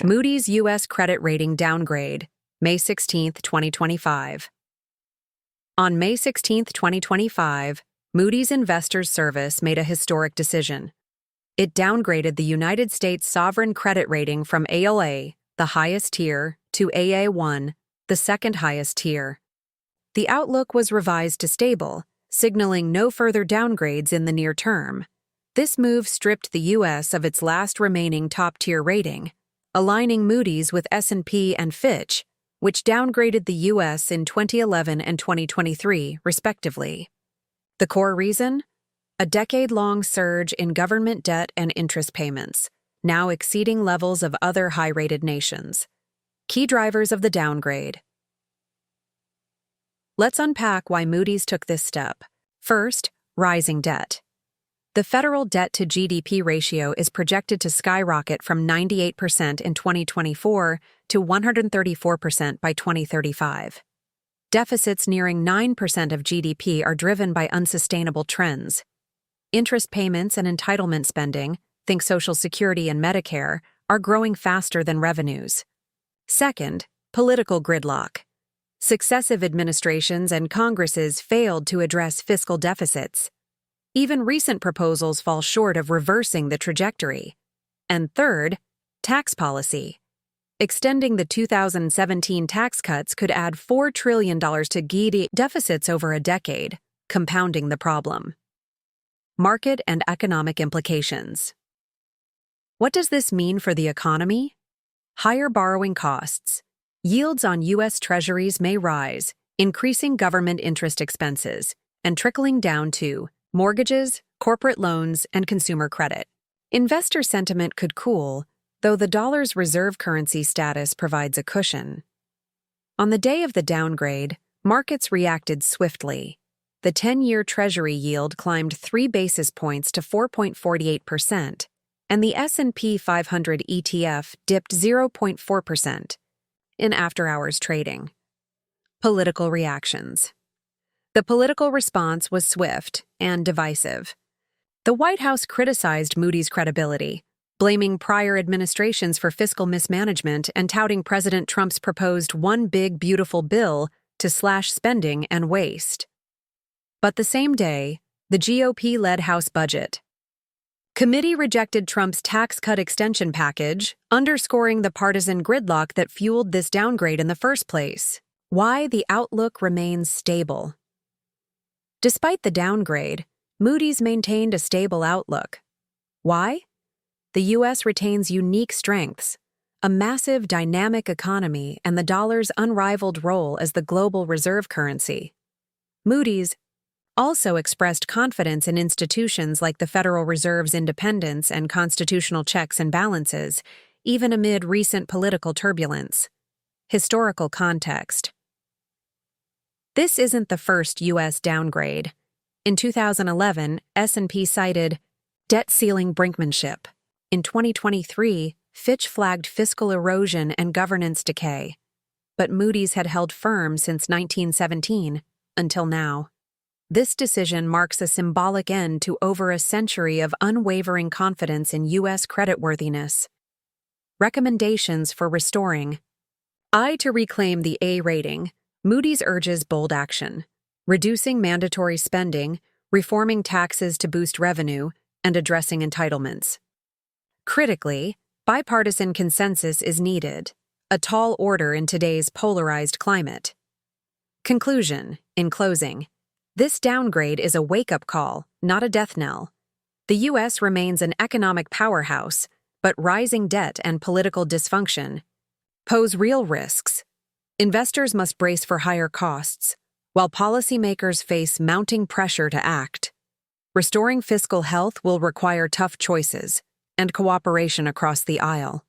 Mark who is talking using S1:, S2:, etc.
S1: Moody's U.S. credit rating downgrade, May 16, 2025. On May 16, 2025, Moody's Investors Service made a historic decision. It downgraded the United States sovereign credit rating from AAA, the highest tier, to AA1, the second highest tier. The outlook was revised to stable, signaling no further downgrades in the near term. This move stripped the U.S. of its last remaining top-tier rating, aligning Moody's with S&P and Fitch, which downgraded the U.S. in 2011 and 2023, respectively. The core reason? A decade-long surge in government debt and interest payments, now exceeding levels of other high-rated nations. Key drivers of the downgrade. Let's unpack why Moody's took this step. First, rising debt. The federal debt-to-GDP ratio is projected to skyrocket from 98% in 2024 to 134% by 2035. Deficits nearing 9% of GDP are driven by unsustainable trends. Interest payments and entitlement spending, think Social Security and Medicare, are growing faster than revenues. Second, political gridlock. Successive administrations and Congresses failed to address fiscal deficits. Even recent proposals fall short of reversing the trajectory. And third, tax policy. Extending the 2017 tax cuts could add $4 trillion to GDP deficits over a decade, compounding the problem. Market and economic implications. What does this mean for the economy? Higher borrowing costs. Yields on U.S. Treasuries may rise, increasing government interest expenses, and trickling down to mortgages, corporate loans, and consumer credit. Investor sentiment could cool, though the dollar's reserve currency status provides a cushion. On the day of the downgrade, markets reacted swiftly. The 10-year Treasury yield climbed 3 basis points to 4.48%, and the S&P 500 ETF dipped 0.4% in after-hours trading. Political reactions. The political response was swift and divisive. The White House criticized Moody's credibility, blaming prior administrations for fiscal mismanagement and touting President Trump's proposed One Big Beautiful Bill to slash spending and waste. But the same day, the GOP-led House budget committee rejected Trump's tax cut extension package, underscoring the partisan gridlock that fueled this downgrade in the first place. Why the outlook remains stable. Despite the downgrade, Moody's maintained a stable outlook. Why? The U.S. retains unique strengths, a massive dynamic economy and the dollar's unrivaled role as the global reserve currency. Moody's also expressed confidence in institutions like the Federal Reserve's independence and constitutional checks and balances, even amid recent political turbulence. Historical context. This isn't the first U.S. downgrade. In 2011, S&P cited debt ceiling brinkmanship. In 2023, Fitch flagged fiscal erosion and governance decay. But Moody's had held firm since 1917, until now. This decision marks a symbolic end to over a century of unwavering confidence in U.S. creditworthiness. Recommendations for restoring. To reclaim the A rating, Moody's urges bold action, reducing mandatory spending, reforming taxes to boost revenue, and addressing entitlements. Critically, bipartisan consensus is needed, a tall order in today's polarized climate. Conclusion. In closing, this downgrade is a wake-up call, not a death knell. The U.S. remains an economic powerhouse, but rising debt and political dysfunction pose real risks. Investors must brace for higher costs, while policymakers face mounting pressure to act. Restoring fiscal health will require tough choices and cooperation across the aisle.